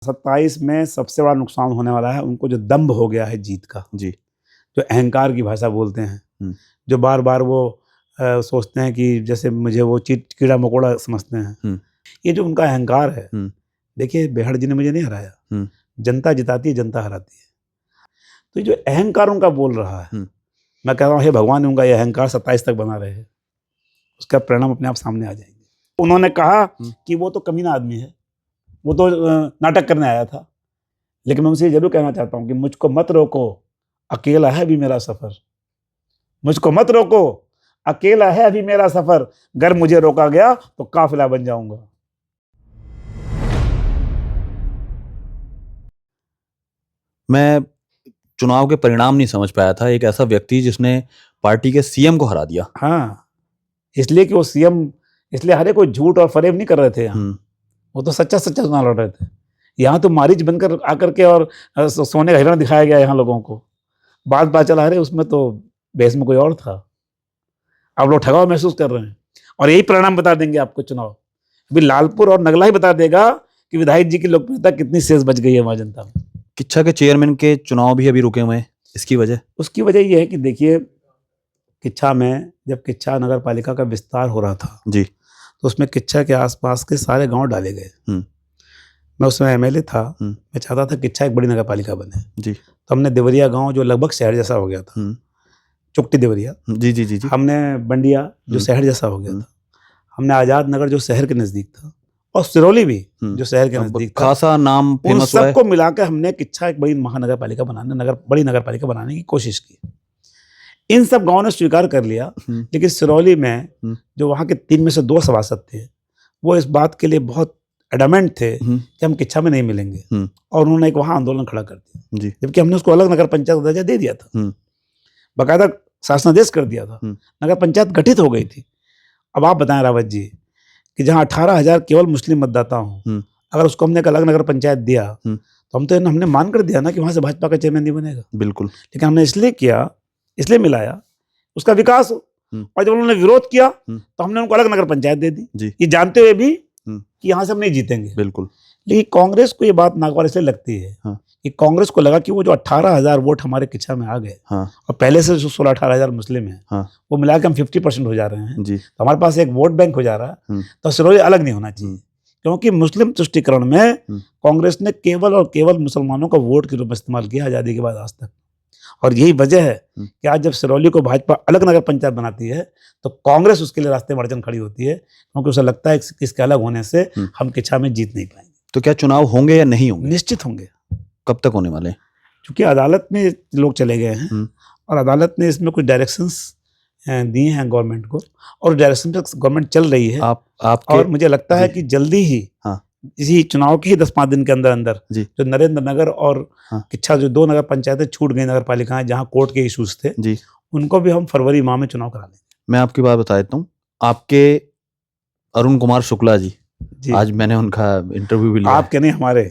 27 में सबसे बड़ा नुकसान होने वाला है उनको, जो दंभ हो गया है जीत का जी, जो अहंकार की भाषा बोलते हैं, जो बार बार वो सोचते हैं कि जैसे मुझे वो कीड़ा मकोड़ा समझते हैं, ये जो उनका अहंकार है। देखिए बेहड़ जी ने मुझे नहीं हराया, जनता जिताती है, जनता हराती है। तो जो अहंकार उनका बोल रहा है, मैं कह रहा हूँ हे भगवान उनका ये अहंकार 27 तक बना रहे, उसका परिणाम अपने आप सामने आ जाएंगे। उन्होंने कहा कि वो तो कमीना आदमी है, वो तो नाटक करने आया था, लेकिन मैं उनसे जरूर कहना चाहता हूँ कि मुझको मत रोको, अकेला है अभी मेरा सफर। मुझको मत रोको, अकेला है अभी मेरा सफर, अगर मुझे रोका गया तो काफिला बन जाऊंगा। मैं चुनाव के परिणाम नहीं समझ पाया था, एक ऐसा व्यक्ति जिसने पार्टी के सीएम को हरा दिया। हाँ, इसलिए कि वो सीएम, इसलिए हरे कोई झूठ और फरेब नहीं कर रहे थे यहाँ, वो तो सच्चा सच्चा चुनाव लड़ रहे थे। यहाँ तो मारीच बनकर आकर के और सोने का हिरण दिखाया गया यहाँ लोगों को। बात चला रहे उसमें तो बेस में कोई और था। आप लोग ठगाव महसूस कर रहे हैं और यही परिणाम बता देंगे आपको चुनाव। अभी लालपुर और नगला ही बता देगा कि विधायक जी की लोकप्रियता कितनी शेष बच गई है वहां जनता में। किच्छा के चेयरमैन के चुनाव भी अभी रुके हुए हैं, इसकी वजह? उसकी वजह यह है कि देखिए किच्छा में जब किच्छा नगर पालिका का विस्तार हो रहा था जी, तो उसमें किच्छा के आसपास के सारे गांव डाले गए। मैं उसमें एमएलए था, मैं चाहता था किच्छा एक बड़ी नगर पालिका बने जी। तो हमने देवरिया गांव जो लगभग शहर जैसा हो गया था, चुकटी देवरिया, जी जी जी जी, हमने बंडिया जो शहर जैसा हो गया था, हमने आजाद नगर जो शहर के नजदीक था, और सिरौली भी जो शहर के नजदीक था, खासा नाम उन सबको मिलाकर हमने किच्छा एक बड़ी महानगर पालिका बनाने, बड़ी नगर पालिका बनाने की कोशिश की। इन सब गांवों ने स्वीकार कर लिया, लेकिन सिरौली में जो वहां के 3 में से 2 सभासद थे वो इस बात के लिए बहुत एडमेंट थे कि हम किच्छा में नहीं मिलेंगे, और उन्होंने एक वहां आंदोलन खड़ा कर दिया, जबकि हमने उसको अलग नगर पंचायत का दर्जा दे दिया था, बाकायदा शासनादेश कर दिया था, नगर पंचायत गठित हो गई थी। अब आप बताएं रावत जी कि जहां 18,000 केवल मुस्लिम मतदाता हों, अगर उसको हमने एक अलग नगर पंचायत दिया तो हमने मान कर दिया ना कि वहां से भाजपा का चेयरमैन नहीं बनेगा। बिल्कुल। लेकिन हमने इसलिए किया, इसलिए मिलाया उसका विकास हो, और जब उन्होंने विरोध किया तो हमने उनको अलग नगर पंचायत दे दी, ये जानते हुए भी कि यहाँ से हम नहीं जीतेंगे। बिल्कुल। लेकिन कांग्रेस को ये बात नागवार इसलिए लगती है कि कांग्रेस को लगा कि वो जो 18,000 वोट हमारे किच्छा में आ गए, और पहले से जो 16-18,000 मुस्लिम हैं, वो मिलाकर हम 50% हो जा रहे हैं, तो हमारे पास एक वोट बैंक हो जा रहा है, तो सिरौली अलग नहीं होना चाहिए। क्योंकि मुस्लिम तुष्टीकरण में कांग्रेस ने केवल और केवल मुसलमानों का वोट के रूप में इस्तेमाल किया आजादी के बाद आज तक, और यही वजह है कि आज जब सिरौली को भाजपा अलग नगर पंचायत बनाती है तो कांग्रेस उसके लिए रास्ते में अड़चन खड़ी होती है, क्योंकि उसे लगता है कि इसके अलग होने से हम किच्छा में जीत नहीं पाएंगे। तो क्या चुनाव होंगे या नहीं होंगे? निश्चित होंगे। कब तक होने वाले? क्योंकि अदालत में लोग चले गए हैं और अदालत ने इसमें कुछ डायरेक्शंस दिए हैं गवर्नमेंट को, और डायरेक्शन पे गवर्नमेंट चल रही है। और मुझे लगता है कि जल्दी ही इसी चुनाव के ही 10-5 दिन के अंदर अंदर जो नरेंद्र नगर और किच्छा जो 2 नगर पंचायतें छूट गई नगर पालिकाएं जहां कोर्ट के इश्यूज थे, उनको भी हम फरवरी माह में चुनाव करा लेंगे। मैं आपकी बात बता देता हूँ, आपके अरुण कुमार शुक्ला जी, आज मैंने उनका इंटरव्यू भी लिया। आपके नहीं हमारे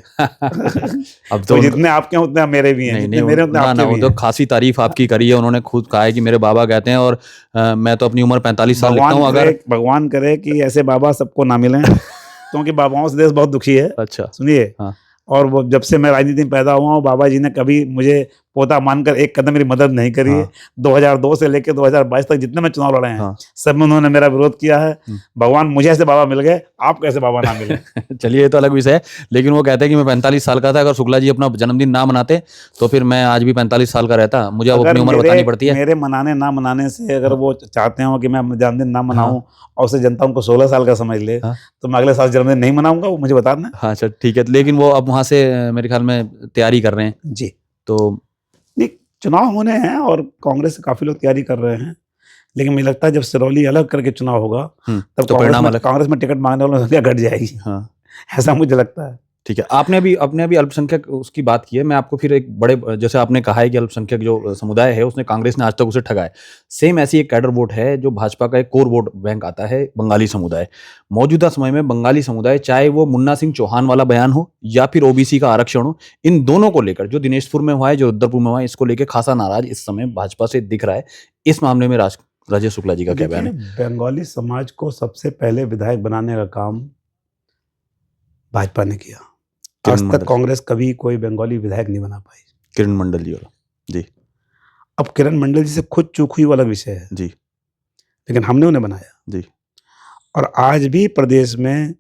अब तो जितने आपके हैं उतने मेरे भी हैं, जितने मेरे उतने आपके भी हैं। तो खासी तारीफ आपकी करी है उन्होंने, खुद कहा है कि मेरे बाबा कहते हैं, और मैं तो अपनी उम्र 45 साल लिखता हूँ। अगर भगवान करे कि ऐसे बाबा सबको ना मिलें क्योंकि बाबाओं से देश बहुत दुखी है। अच्छा, सुनिए, और वो जब से मैं राजनीति में पैदा हुआ हूँ, बाबा जी ने कभी मुझे पोता मानकर एक कदम मेरी मदद नहीं करी है। 2002 से लेकर 2022 तक जितने में चुनाव लड़े हैं, सब में उन्होंने मेरा विरोध किया है। भगवान मुझे ऐसे बाबा मिल गए, आप कैसे बाबा ना मिले। चलिए ये तो अलग विषय है, लेकिन वो कहते हैं कि मैं 45 साल का था, अगर शुक्ला जी अपना जन्मदिन ना मनाते तो फिर मैं आज भी 45 साल का रहता। मुझे अब अपनी उम्र बतानी पड़ती है। मेरे मनाने ना मनाने से अगर वो चाहते हो कि मैं जन्मदिन ना मनाऊं और उसे जनता उनको 16 साल का समझ ले, तो मैं अगले साल जन्मदिन नहीं मनाऊंगा, वो मुझे बता देना। हाँ अच्छा ठीक है, लेकिन वो अब वहां से मेरे ख्याल में तैयारी कर रहे हैं जी। तो नहीं, चुनाव होने हैं और कांग्रेस से काफी लोग तैयारी कर रहे हैं, लेकिन मुझे लगता है जब सिरौली अलग करके चुनाव होगा तब तो कांग्रेस में टिकट मांगने वालों की संख्या घट जाएगी। ऐसा मुझे लगता है। ठीक है, आपने अभी अल्पसंख्यक उसकी बात की है, मैं आपको फिर एक बड़े, जैसे आपने कहा है कि अल्पसंख्यक जो समुदाय है उसने कांग्रेस ने आज तक उसे ठगा है, सेम ऐसी एक कैडर वोट है जो भाजपा का एक कोर वोट बैंक आता है, बंगाली समुदाय। मौजूदा समय में बंगाली समुदाय, चाहे वो मुन्ना सिंह चौहान वाला बयान हो या फिर ओबीसी का आरक्षण हो, इन दोनों को लेकर जो दिनेशपुर में हुआ है, जो रुद्रपुर में हुआ है, इसको लेकर खासा नाराज इस समय भाजपा से दिख रहा है। इस मामले में राजेश शुक्ला जी का क्या बयान है? बंगाली समाज को सबसे पहले विधायक बनाने का काम भाजपा ने किया। आज तक कांग्रेस कभी कोई बंगाली विधायक नहीं बना पाई। किरण मंडल जी वाला जी। अब किरण मंडल जी से खुद चूक हुई वो अलग विषय है जी, लेकिन हमने उन्हें बनाया जी। और आज भी प्रदेश में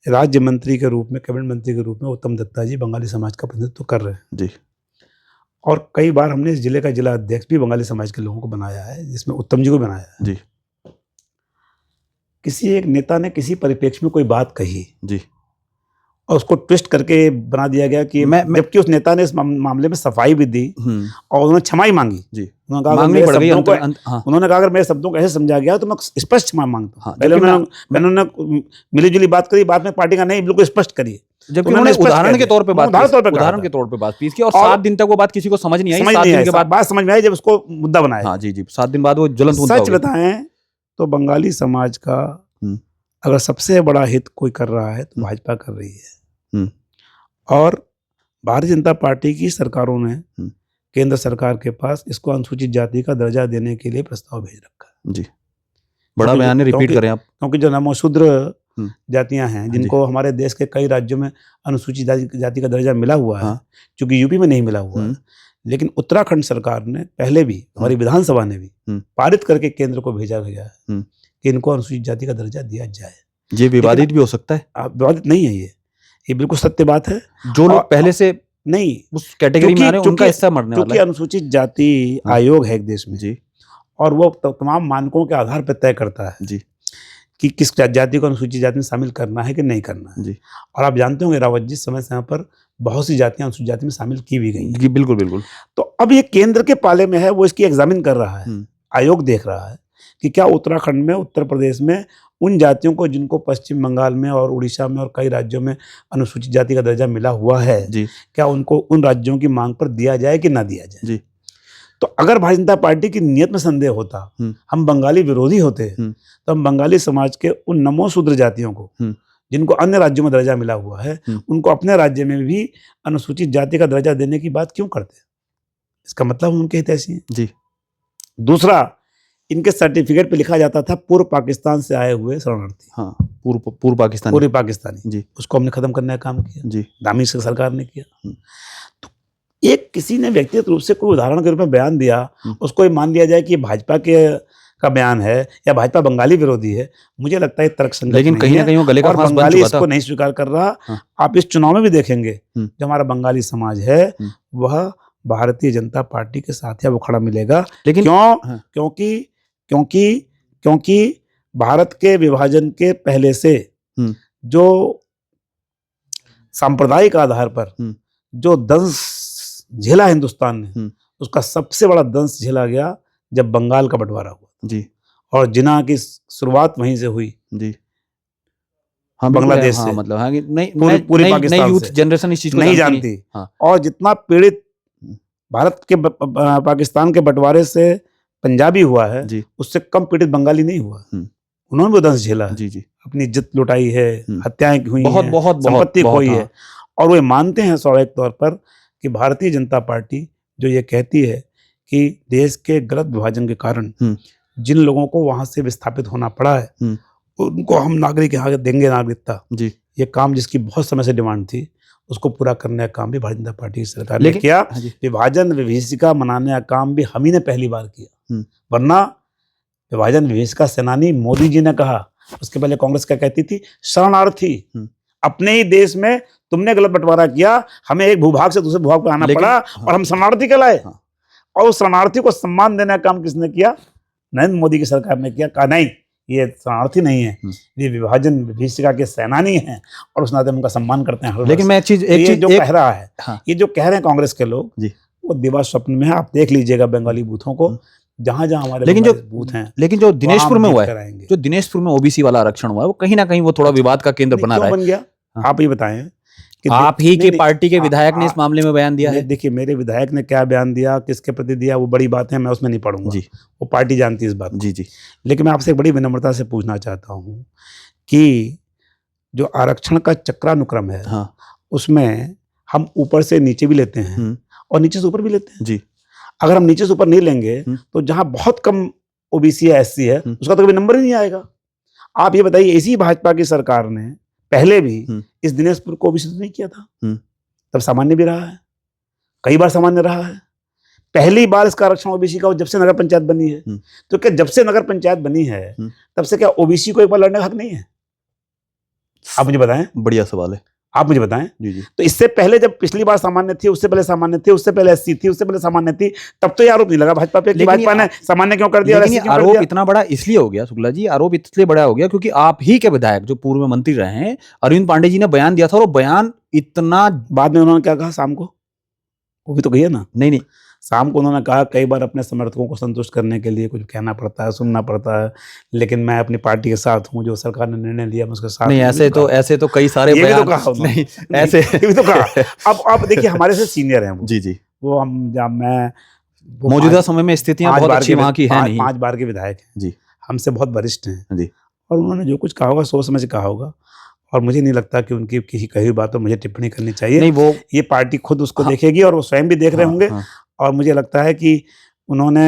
राज्य मंत्री के रूप में, कैबिनेट मंत्री के रूप में उत्तम दत्ता जी बंगाली समाज का प्रतिनिधित्व कर रहे हैं जी। और कई बार हमने इस जिले का जिला अध्यक्ष भी बंगाली समाज के लोगों को बनाया है, जिसमें उत्तम जी को बनाया है जी। किसी एक नेता ने किसी परिप्रेक्ष्य में कोई बात कही जी, और उसको ट्विस्ट करके बना दिया गया कि जबकि उस नेता ने इस मामले में सफाई भी दी और उन्होंने क्षमा ही मांगी। जी, उन्होंने कहा अगर मेरे शब्दों को ऐसे समझा गया तो मैं स्पष्ट क्षमा मांगता हूं। पहले उन्होंने मिलीजुली बात करी, बाद में पार्टी का नहीं बिल्कुल स्पष्ट करिए, जबकि उन्होंने उदाहरण के तौर पे बात की थी और 7 दिन तक वो बात किसी को समझ नहीं आई। 7 दिन के बाद बात समझ में आई जब उसको मुद्दा बनाया। हाँ जी जी, 7 दिन बाद वो ज्वलंत मुद्दा हो गया। सच बताएं तो बंगाली समाज का अगर सबसे बड़ा हित कोई कर रहा है तो भाजपा कर रही है और भारतीय जनता पार्टी की सरकारों ने केंद्र सरकार के पास इसको अनुसूचित जाति का दर्जा देने के लिए प्रस्ताव भेज रखा है। जी, बड़ा बयान है, रिपीट करें आप। क्योंकि जो नमोशूद्र जातियां हैं जिनको हमारे देश के कई राज्यों में अनुसूचित जाति का दर्जा मिला हुआ है, चूंकि यूपी में नहीं मिला हुआ है, लेकिन उत्तराखंड सरकार ने पहले भी, हमारी विधानसभा ने भी पारित करके केंद्र को भेजा गया है कि इनको अनुसूचित जाति का दर्जा दिया जाए। ये विवादित भी हो सकता है? विवादित नहीं है, ये बिल्कुल सत्य बात है। जो लोग पहले से नहीं उस कैटेगरी में आ रहे हैं उनका हिस्सा मरने वाला है। क्योंकि अनुसूचित जाति आयोग है एक देश में जी, और वो तमाम मानकों के आधार पर तय करता है जी कि किस जाति को अनुसूचित जाति में शामिल करना है कि नहीं करना है जी। और आप जानते होंगे रावत जी, समय समय पर बहुत सी जातियां अनुसूचित जाति में शामिल की भी गई जी। बिल्कुल बिल्कुल। तो अब ये केंद्र के पाले में है, वो इसकी एग्जामिन कर रहा है, आयोग देख रहा है कि क्या उत्तराखंड में, उत्तर प्रदेश में उन जातियों को जिनको पश्चिम बंगाल में और उड़ीसा में और कई राज्यों में अनुसूचित जाति का दर्जा मिला हुआ है जी, क्या उनको उन राज्यों की मांग पर दिया जाए कि ना दिया जाए जी। तो अगर भारतीय जनता पार्टी की नियत में संदेह होता, हम बंगाली विरोधी होते, तो हम बंगाली समाज के उन नमोशूद्र जातियों को जिनको अन्य राज्यों में दर्जा मिला हुआ है, उनको अपने राज्य में भी अनुसूचित जाति का दर्जा देने की बात क्यों करते? इसका मतलब उनके हितैषी हैं जी। दूसरा, इनके सर्टिफिकेट पे लिखा जाता था पूर्व पाकिस्तान से आए हुए शरणार्थी। हाँ, पूर्व पाकिस्तानी जी। उसको हमने खत्म करने का काम किया जी, दामी सरकार ने किया। तो एक किसी ने व्यक्तिगत रूप से कोई उदाहरण के रूप में बयान दिया, उसको ये मान लिया जाए कि भाजपा का बयान है या भाजपा बंगाली विरोधी है, मुझे लगता है तर्कसंगत। लेकिन कहीं ना कहीं वो गले का फांस बन चुका था। बंगाली इसको नहीं स्वीकार कर रहा। आप इस चुनाव में भी देखेंगे जो हमारा बंगाली समाज है वह भारतीय जनता पार्टी के साथ है, वो खड़ा मिलेगा। लेकिन क्यों? क्योंकि भारत के विभाजन के पहले से जो सांप्रदायिक आधार पर जो दंश झेला हिंदुस्तान ने, उसका सबसे बड़ा दंश झेला गया जब बंगाल का बंटवारा हुआ जी, और जिन्ना की शुरुआत वहीं से हुई जी। हाँ, बांग्लादेश से, मतलब हाँ, पूरी पाकिस्तान यूथ जनरेशन इस चीज को नहीं जानती। हाँ। और जितना पीड़ित भारत के पाकिस्तान के बंटवारे से पंजाबी हुआ है जी, उससे कम पीड़ित बंगाली नहीं हुआ। उन्होंने भी दंश झेला जी जी, अपनी इज्जत लुटाई है, हत्याएं हुई हैं, संपत्ति खोई है, और वे मानते हैं स्वाभाविक तौर पर कि भारतीय जनता पार्टी जो ये कहती है कि देश के गलत विभाजन के कारण जिन लोगों को वहां से विस्थापित होना पड़ा है उनको हम नागरिक यहाँ देंगे नागरिकता जी, ये काम जिसकी बहुत समय से डिमांड थी उसको पूरा करने का काम भी भारतीय जनता पार्टी की सरकार ने किया। विभाजन विभीषिका मनाने का काम भी हम ही ने पहली बार किया, वरना विभाजन विभीषिका सेनानी मोदी जी ने कहा, उसके पहले कांग्रेस क्या कहती थी, शरणार्थी। अपने ही देश में तुमने गलत बंटवारा किया, हमें एक भूभाग से दूसरे भूभाग पर आना पड़ा और हम शरणार्थी कहलाए। और उस शरणार्थी को सम्मान देने का काम किसने किया? नरेंद्र मोदी की सरकार ने किया। कहा नहीं, ये शरणार्थी नहीं है, ये विभाजन विभीषिका के सेनानी हैं और उस नाते उनका सम्मान करते हैं। लेकिन मैं एक चीज कह रहा है, ये जो कह रहे हैं कांग्रेस के लोग जी, वो दिवा स्वप्न में है। आप देख लीजिएगा बंगाली बूथों को, जहां जहां हमारे बूथ हैं। लेकिन जो दिनेशपुर में हुआ है, जो दिनेशपुर में ओबीसी वाला आरक्षण हुआ है, वो कहीं ना कहीं वो थोड़ा विवाद का केंद्र बना रहा है। बन गया, आप ये बताएं। आप ही के पार्टी के विधायक ने इस मामले में बयान दिया है। देखिए, मेरे विधायक ने क्या बयान दिया, किसके प्रति दिया, वो बड़ी बात है, मैं उसमें नहीं पढ़ूंगा जी, वो पार्टी जानती है इस बात जी जी। लेकिन मैं आपसे बड़ी विनम्रता से पूछना चाहता हूँ कि जो आरक्षण का चक्रानुक्रम है, हाँ, उसमें हम ऊपर से नीचे भी लेते हैं और नीचे से ऊपर भी लेते हैं जी। अगर हम नीचे से ऊपर नहीं लेंगे तो जहां बहुत कम ओबीसी है, एससी है, उसका तो कभी नंबर ही नहीं आएगा। आप ये बताइए, इसी भाजपा की सरकार ने पहले भी इस दिनेशपुर को ओबीसी नहीं किया था, तब सामान्य भी रहा है, कई बार सामान्य रहा है। पहली बार इसका आरक्षण ओबीसी का जब से नगर पंचायत बनी है। तो क्या जब से नगर पंचायत बनी है तब से क्या ओबीसी को एक बार लड़ने का हक नहीं है? आप मुझे बताएं। बढ़िया सवाल है, आप मुझे बताएं। जी जी। तो इससे पहले जब पिछली बार सामान्य थी, उससे पहले सामान्य थी, उससे पहले एससी थी, उससे पहले सामान्य थी, तब तो ये आरोप नहीं लगा भाजपा पे कि भाजपा ने सामान्य क्यों कर दिया। लेकिन ये आरोप इतना बड़ा इसलिए हो गया शुक्ला जी, आरोप इसलिए बड़ा हो गया क्योंकि आप ही के विधायक जो पूर्व मंत्री रहे हैं अरविंद पांडे जी ने बयान दिया था, और वो बयान इतना बाद में उन्होंने क्या कहा शाम को, वो भी तो कहिए ना। नहीं, शाम को उन्होंने कहा कई बार अपने समर्थकों को संतुष्ट करने के लिए कुछ कहना पड़ता है, सुनना पड़ता है, लेकिन मैं अपनी पार्टी के साथ हूं, जो सरकार ने निर्णय लिया मैं उसके साथ। नहीं, ऐसे तो कई सारे बयान तो कहा नहीं, ऐसे भी तो कहा। अब देखिए हमारे से सीनियर हैं वो, जी जी, वो हम जब मैं मौजूदा समय में स्थितियां बहुत अच्छी वहां की है नहीं, 5 बार के विधायक हैं जी, हमसे बहुत वरिष्ठ हैं जी, और उन्होंने जो कुछ कहा होगा सोच समझ कहा होगा, और मुझे नहीं लगता कि उनकी किसी कही बात पर मुझे टिप्पणी करनी चाहिए। नहीं, वो ये पार्टी खुद उसको देखेगी और वो स्वयं भी देख रहे होंगे। और मुझे लगता है कि उन्होंने,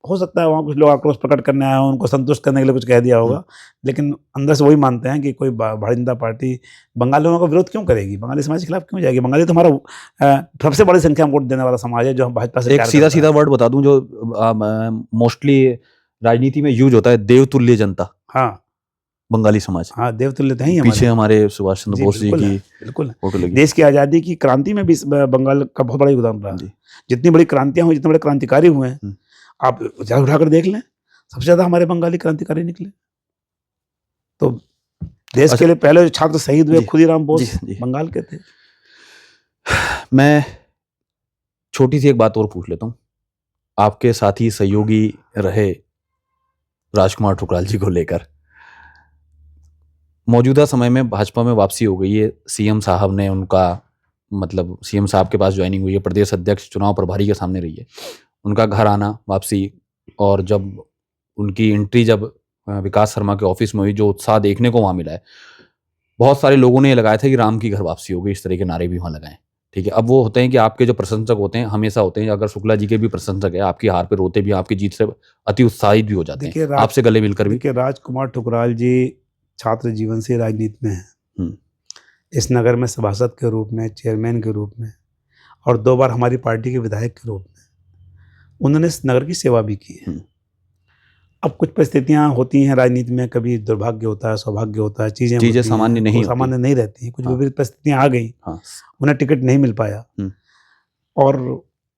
हो सकता है वहाँ कुछ लोग आक्रोश प्रकट करने आए हों, उनको संतुष्ट करने के लिए कुछ कह दिया होगा, लेकिन अंदर से वही मानते हैं कि कोई भारतीय जनता पार्टी बंगालियों का विरोध क्यों करेगी, बंगाली समाज के खिलाफ क्यों जाएगी। बंगाली तो हमारा सबसे बड़ी संख्या में वोट देने वाला समाज है, जो हम भाजपा से। एक सीधा वर्ड बता दूं जो मोस्टली राजनीति में यूज होता है, देवतुल्य जनता। हाँ, बंगाली समाज। हाँ, देवतुल्य तो ही पीछे हमारे सुभाष चंद्र बोस जी की बिल्कुल देश की आजादी की क्रांति में भी बंगाल का बहुत बड़ा योगदान रहा है। जितनी बड़ी क्रांतियां हुई, जितने बड़े क्रांतिकारी हुए हैं, आप उठाकर देख लें, सबसे ज्यादा हमारे बंगाली क्रांतिकारी निकले। तो देश के लिए पहले जो छात्र शहीद हुए खुदीराम बोस बंगाल के थे। मैं छोटी सी एक बात और पूछ लेता हूँ, आपके साथी सहयोगी रहे राजकुमार ठुकराल जी को लेकर, मौजूदा समय में भाजपा में वापसी हो गई है, सीएम साहब ने उनका मतलब सीएम साहब के पास ज्वाइनिंग हुई है, प्रदेश अध्यक्ष चुनाव प्रभारी के सामने रही है, उनका घर आना वापसी, और जब उनकी एंट्री जब विकास शर्मा के ऑफिस में हुई, जो उत्साह देखने को वहाँ मिला है, बहुत सारे लोगों ने ये लगाया था कि राम की घर वापसी हो गई, इस तरह के नारे भी वहाँ लगाए। ठीक है, अब वो होते हैं कि आपके जो प्रशंसक होते हैं हमेशा होते हैं, अगर शुक्ला जी के भी प्रशंसक है, आपकी हार पे रोते भी, आपकी जीत से अति उत्साहित भी हो जाते हैं, आपसे गले मिलकर भी। राजकुमार ठुकराल जी छात्र जीवन से राजनीति में हैं, इस नगर में सभासद के रूप में, चेयरमैन के रूप में, और 2 बार हमारी पार्टी के विधायक के रूप में उन्होंने इस नगर की सेवा भी की है। अब कुछ परिस्थितियां होती हैं राजनीति में, कभी दुर्भाग्य होता है, सौभाग्य होता है, चीजें सामान्य नहीं रहती हैं, कुछ विपरीत परिस्थितियां आ गई, उन्हें टिकट नहीं मिल पाया और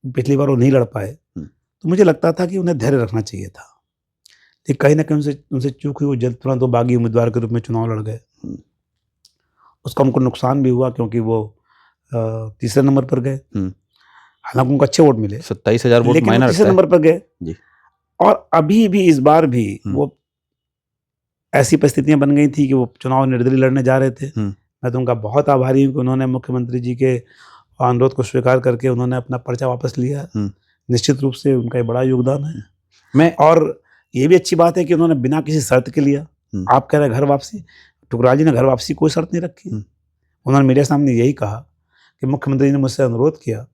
पिछली बार वो नहीं लड़ पाए, तो मुझे लगता था कि उन्हें धैर्य रखना चाहिए था। लेकिन कहीं ना कहीं उनसे चूक हुई, वो जल्द तुरंत वो बागी उम्मीदवार के रूप में चुनाव लड़ गए। उसका उनको नुकसान भी हुआ क्योंकि वो तीसरे नंबर पर गए, हालांकि उनको अच्छे वोट मिले, 27,000 वोट, लेकिन तीसरे नंबर पर गए जी। और अभी भी इस बार भी वो ऐसी परिस्थितियां बन गई थी कि वो चुनाव निर्दलीय लड़ने जा रहे थे। मैं तो उनका बहुत आभारी हूँ कि उन्होंने मुख्यमंत्री जी के अनुरोध को स्वीकार करके उन्होंने अपना पर्चा वापस लिया। निश्चित रूप से उनका एक बड़ा योगदान है। और ये भी अच्छी बात है कि उन्होंने बिना किसी शर्त के लिया। आप कह रहे घर वापसी, ठुकराल जी ने घर वापसी कोई शर्त नहीं रखी। उन्होंने मेरे सामने यही कहा कि मुख्यमंत्री जी ने मुझसे अनुरोध किया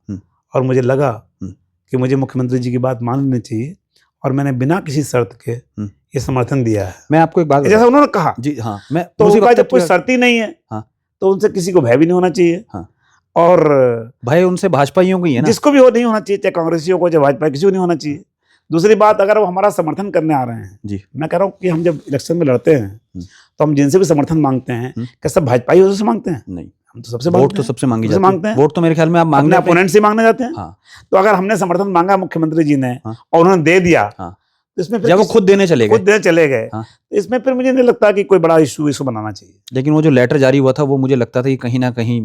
और मुझे लगा कि मुझे मुख्यमंत्री जी की बात मान लेनी चाहिए, और मैंने बिना किसी शर्त के ये समर्थन दिया है। मैं आपको एक बात, जैसा उन्होंने कहा जी हाँ, मैं तो उनका जब कोई शर्त ही नहीं है तो उनसे किसी को भय भी नहीं होना चाहिए। और भय उनसे भाजपाइयों को ही है ना, जिसको भी हो नहीं होना चाहिए, चाहे कांग्रेसियों को चाहे भाजपा, किसी को नहीं होना चाहिए। दूसरी बात, अगर वो हमारा समर्थन करने आ रहे हैं जी, मैं कह रहा हूँ कि हम जब इलेक्शन में लड़ते हैं तो हम जिनसे भी समर्थन मांगते हैं क्या सब भाजपाई से मांगते हैं? नहीं, हम तो सबसे वोट तो सबसे मांगते हैं। वोट तो मेरे ख्याल में आप मांगने अपोनेंट से मांगने जाते हैं। तो अगर हमने समर्थन मांगा मुख्यमंत्री जी ने और उन्होंने दे दिया, तो इसमें जब वो खुद देने चले गए, इसमें फिर मुझे नहीं लगता कि कोई बड़ा इशू बनाना चाहिए। लेकिन वो जो लेटर जारी हुआ था वो मुझे लगता था कि कहीं ना कहीं,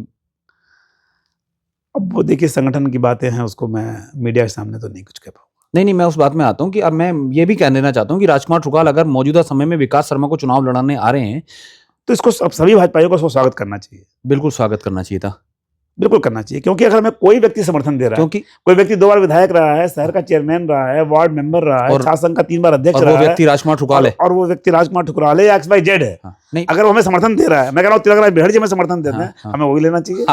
अब वो देखिए संगठन की बातें हैं, उसको मैं मीडिया के सामने तो नहीं कुछ कह पाऊंगा। नहीं, मैं उस बात में आता हूँ कि अब मैं ये भी कह देना चाहता हूँ कि राजकुमार ठुकराल अगर मौजूदा समय में विकास शर्मा को चुनाव लड़ाने आ रहे हैं तो इसको सभी भाजपाइयों को स्वागत करना चाहिए। बिल्कुल स्वागत करना चाहिए था, बिल्कुल करना चाहिए, क्योंकि अगर हमें कोई व्यक्ति समर्थन दे रहा है, क्योंकि कोई व्यक्ति 2 बार विधायक रहा है, शहर का चेयरमैन रहा है, वार्ड मेंबर रहा है, छात्र संघ का 3 बार अध्यक्ष रहा है, वो व्यक्ति राजकुमार ठुकराल है, और वो व्यक्ति राजकुमार ठुकराल है या XYZ है, नहीं, अगर वो हमें समर्थन दे रहा है, मैं कह रहा हूँ तिलक राज बेहड़ जी में समर्थन देते हैं, हमें वो भी लेना चाहिए।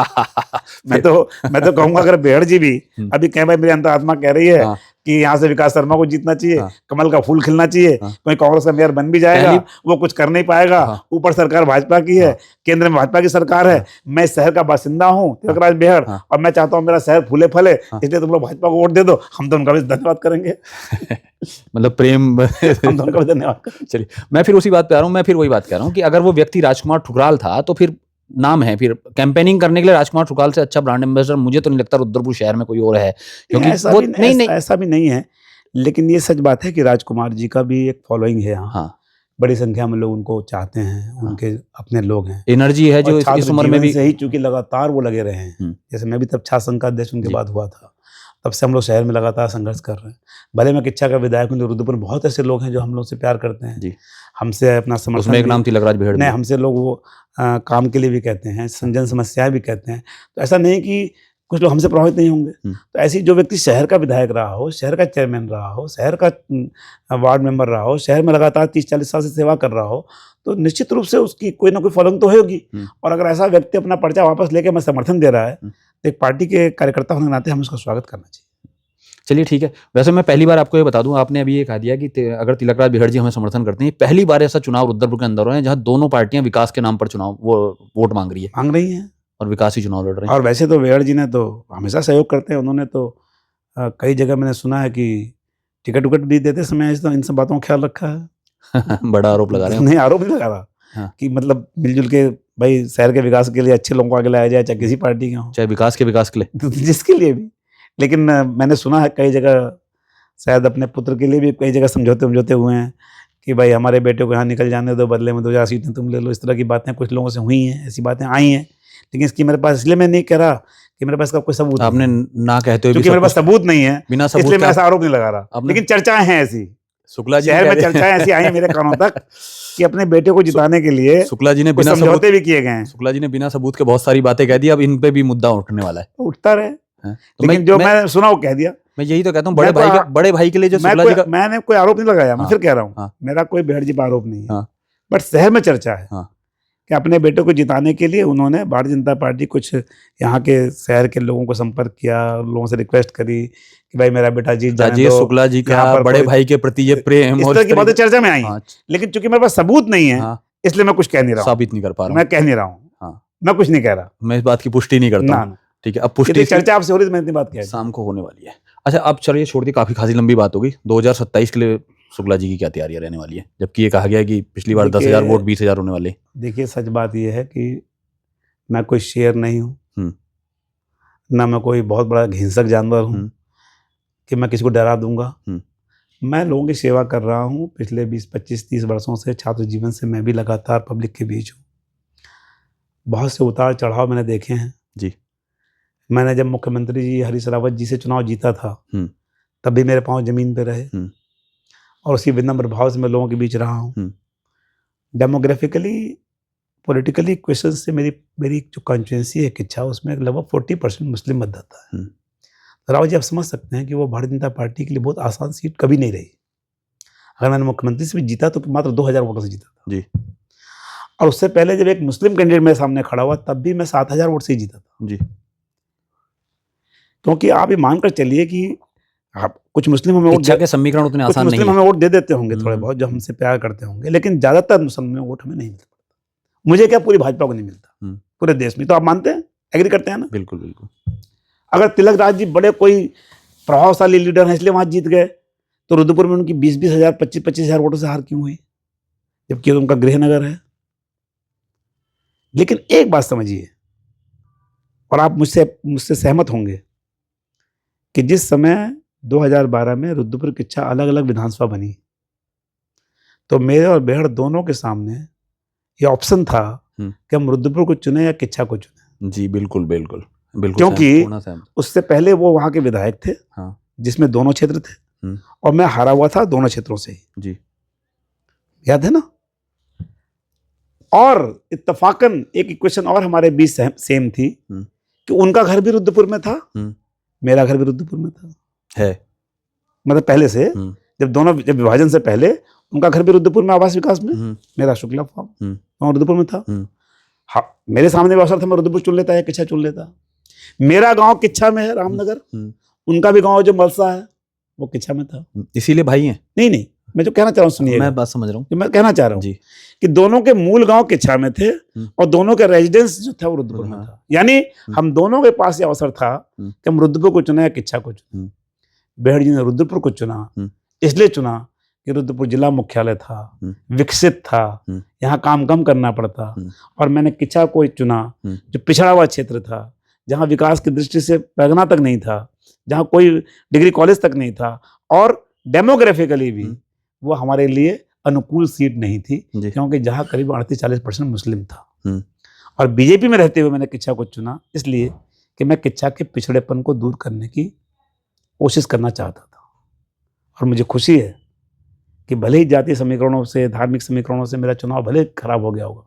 मैं तो कहूंगा अगर बेहड़ जी भी अभी कह भाई मेरी अंतरात्मा कह रही है कि यहाँ से विकास शर्मा को जीतना चाहिए, हाँ। कमल का फूल खिलना चाहिए, हाँ। कोई कांग्रेस का मेयर बन भी जाएगा वो कुछ कर नहीं पाएगा, हाँ। ऊपर सरकार भाजपा की है, हाँ। केंद्र में भाजपा की सरकार है, हाँ। मैं इस शहर का बासिंदा हूँ तिलकराज बेहड़, हाँ। और मैं चाहता हूँ मेरा शहर फूले फले, हाँ। इसलिए तुम लोग भाजपा को वोट दे दो, हम तो उनका भी धन्यवाद करेंगे। मतलब प्रेम हम तो उनका भी धन्यवाद करेंगे। चलिए, मैं फिर उसी बात पे आ रहा हूँ, मैं फिर वही बात कह रहा हूँ कि अगर वो व्यक्ति राजकुमार ठुकराल था तो फिर नाम है, फिर कैंपेनिंग करने के लिए राजकुमार ठुकराल से अच्छा ब्रांड एम्बेसडर मुझे तो नहीं लगता रुद्रपुर शहर में कोई और है, क्योंकि वो ऐसा भी नहीं है, लेकिन ये सच बात है कि राजकुमार जी का भी एक फॉलोइंग है यहाँ। हाँ, बड़ी संख्या में लोग उनको चाहते हैं, उनके अपने लोग हैं, एनर्जी है जो इस उम्र में भी से ही चूंकि लगातार वो लगे रहे हैं। जैसे मैं भी तब छात्र संघ का अध्यक्ष उनके बाद हुआ था, तब से हम लोग शहर में लगातार संघर्ष कर रहे हैं। भले मैं किच्छा का विधायक हूँ, रुद्रपुर में बहुत ऐसे लोग हैं जो हम लोग से प्यार करते हैं, हमसे अपना समर्थन, उसमें एक नाम तिलकराज बेहड़ नहीं, हमसे लोग वो काम के लिए भी कहते हैं, जन समस्याएं भी कहते हैं। तो ऐसा नहीं कि कुछ लोग हमसे प्रभावित नहीं होंगे। तो ऐसी जो व्यक्ति शहर का विधायक रहा हो, शहर का चेयरमैन रहा हो, शहर का वार्ड मेंबर रहा हो, शहर में लगातार 30-40 साल से सेवा कर रहा हो, तो निश्चित रूप से उसकी कोई ना कोई फॉलोइंग तो होगी। और अगर ऐसा व्यक्ति अपना पर्चा वापस लेके हमें समर्थन दे रहा है, तो एक पार्टी के कार्यकर्ता होने के नाते हमें उसका स्वागत करना चाहिए। चलिए ठीक है। वैसे मैं पहली बार आपको ये बता दूं, आपने अभी ये कहा दिया कि अगर तिलकराज बेहड़ जी हमें समर्थन करते हैं, पहली बार ऐसा चुनाव रुद्रपुर के अंदर हुआ है जहां दोनों पार्टियां विकास के नाम पर चुनाव वोट मांग रही है और विकास ही चुनाव लड़ रहे हैं। और वैसे तो बेहड़ जी ने तो हमेशा सहयोग करते हैं, उन्होंने तो कई जगह मैंने सुना है कि टिकट उकट भी देते समय तो इन सब बातों का ख्याल रखा है। बड़ा आरोप लगा रहे हैं। नहीं, आरोप नहीं लगा रहा कि मतलब मिलजुल के भाई शहर के विकास के लिए अच्छे लोगों को आगे लाया जाए, चाहे किसी पार्टी के हो, चाहे विकास के लिए जिसके लिए भी। लेकिन मैंने सुना है कई जगह, शायद अपने पुत्र के लिए भी कई जगह समझौते हुए हैं कि भाई हमारे बेटे को यहाँ निकल जाने दो, बदले में 2000 सीटें तुम ले लो। इस तरह की बातें कुछ लोगों से हुई हैं, ऐसी बातें आई हैं, लेकिन इसकी मेरे पास, इसलिए मैं नहीं कह रहा कि मेरे पास का कोई सबूत, आपने ना कहते हुए, क्योंकि मेरे पास सबूत नहीं है, बिना सबूत इसलिए मैं ऐसा आरोप नहीं लगा रहा। लेकिन चर्चाएं हैं ऐसी, शुक्ला जी शहर में चर्चाएं ऐसी आई मेरे कानों तक कि अपने बेटे को जिताने के लिए शुक्ला जी ने बिना समझौते भी किए गए हैं। शुक्ला जी ने बिना सबूत के बहुत सारी बातें कह दी, अब इन पे भी मुद्दा उठने वाला है। उठता रहे, लेकिन जो मैं सुना वो कह दिया। मैं यही तो कहता हूँ, बड़े भाई के लिए जो शुक्ला जी का, मैंने कोई आरोप नहीं लगाया, मैं फिर कह रहा हूँ, मेरा कोई बेहड़ जी पर आरोप नहीं है, बट शहर में चर्चा है कि अपने बेटे को जिताने के लिए उन्होंने भारतीय जनता पार्टी कुछ यहाँ के शहर के लोगों को संपर्क किया, लोगों से रिक्वेस्ट करी कि भाई मेरा बेटा जीत जाने दो। शुक्ला जी का बड़े भाई के प्रति ये प्रेम, इस तरह की बातें चर्चा में आई, लेकिन चूंकि मेरे पास सबूत नहीं है, इसलिए मैं कुछ कह नहीं रहा हूँ, साबित नहीं कर पा रहा हूँ, मैं कह नहीं रहा हूँ, मैं कुछ नहीं कह रहा, मैं इस बात की पुष्टि नहीं करता हूँ। ठीक है, अब पुष्टि चर्चा आपसे हो रही है, मैं इतनी बात कह, शाम को होने वाली है। अच्छा, अब चलिए छोड़ दी, काफी खासी लंबी बात होगी। 2027 के लिए शुक्ला जी की क्या तैयारियां रहने वाली है, जबकि ये कहा गया है कि पिछली बार 10,000 वोट 20,000 होने वाले। देखिए, सच बात यह है कि मैं कोई शेर नहीं हूँ, ना मैं कोई बहुत बड़ा हिंसक जानवर हूँ कि मैं किसी को डरा दूंगा। मैं लोगों की सेवा कर रहा हूँ पिछले 20, 25, 30 वर्षों से। छात्र जीवन से मैं भी लगातार पब्लिक के बीच हूँ, बहुत से उतार चढ़ाव मैंने देखे हैं जी। मैंने जब मुख्यमंत्री जी हरीश रावत जी से चुनाव जीता था, तब भी मेरे पांव जमीन पे रहे, और उसी विनम्र भाव से मैं लोगों के बीच रहा हूँ। डेमोग्राफिकली, पॉलिटिकली क्वेश्चन से मेरी जो कॉन्स्टिट्यूंसी है किच्छा, उसमें लगभग 40% मुस्लिम मतदाता है। रावत जी आप समझ सकते हैं कि वो भारतीय जनता पार्टी के लिए बहुत आसान सीट कभी नहीं रही। अगर मैंने मुख्यमंत्री से भी जीता तो मात्र 2000 वोटों से जीता था जी। और उससे पहले जब एक मुस्लिम कैंडिडेट मेरे सामने खड़ा हुआ, तब भी मैं 7000 वोट से ही जीता था जी। क्योंकि आप ये मानकर चलिए कि आप कुछ मुस्लिम हमें वोट के समीकरण उतने आसान नहीं है। मुस्लिम हमें वोट दे देते होंगे थोड़े बहुत, जो हमसे प्यार करते होंगे, लेकिन ज्यादातर मुसलमान वोट हमें नहीं मिलता। मुझे क्या, पूरी भाजपा को नहीं मिलता, पूरे देश में। तो आप मानते हैं, एग्री करते हैं ना? बिल्कुल बिल्कुल। अगर तिलकराज जी बड़े कोई प्रभावशाली लीडर हैं इसलिए वहां जीत गए, तो रुद्रपुर में उनकी 20-20 हजार 25-25 हजार वोटों से हार क्यों हुई, जबकि उनका गृहनगर है? लेकिन एक बात समझिए, और आप मुझसे सहमत होंगे, कि जिस समय 2012 में रुद्रपुर किच्छा अलग अलग विधानसभा बनी, तो मेरे और बेहड़ दोनों के सामने ये ऑप्शन था कि हम रुद्रपुर को चुने या किच्छा को चुने। जी बिल्कुल बिल्कुल बिल्कुल। क्योंकि उससे पहले वो वहां के विधायक थे, जिसमें दोनों क्षेत्र थे, और मैं हारा हुआ था दोनों क्षेत्रों से जी, याद है ना? और इत्तफाकन एक इक्वेशन और हमारे बीच सेम थी कि उनका घर भी रुद्रपुर में था, मेरा घर भी रुद्रपुर में था, है मतलब पहले से, जब विभाजन से पहले उनका घर भी रुद्रपुर में आवास विकास में, मेरा शुक्ला फार्म रुद्रपुर में था। हाँ, मेरे सामने भी अवसर था, मैं रुद्रपुर चुन लेता या किच्छा चुन लेता। मेरा गांव किच्छा में है, रामनगर, उनका भी गांव जो मलसा है वो किच्छा में था। इसीलिए भाई हैं? नहीं नहीं, मैं जो कहना चाह रहा हूँ सुनिए, मैं बात समझ रहा हूँ जो मैं कहना चाह रहा हूँ जी। कि दोनों के मूल गांव किच्छा में थे और दोनों का रेजिडेंस जो था वो रुद्रपुर में था। यानी हम दोनों के पास ये अवसर था कि हम रुद्रपुर को चुना या किच्छा को चुना। बेहड़ जी ने रुद्रपुर को चुना, इसलिए चुना कि रुद्रपुर जिला मुख्यालय था, विकसित था, यहाँ काम कम करना पड़ता। और मैंने किच्छा को चुना जो पिछड़ा हुआ क्षेत्र था, जहाँ विकास की दृष्टि से पैगना तक नहीं था, जहाँ कोई डिग्री कॉलेज तक नहीं था, और डेमोग्राफिकली भी वो हमारे लिए अनुकूल सीट नहीं थी, क्योंकि जहाँ करीब 38-40% मुस्लिम था। और बीजेपी में रहते हुए मैंने किच्छा को चुना इसलिए कि मैं किच्छा के पिछड़ेपन को दूर करने की कोशिश करना चाहता था। और मुझे खुशी है कि भले ही जातीय समीकरणों से, धार्मिक समीकरणों से मेरा चुनाव भले खराब हो गया होगा,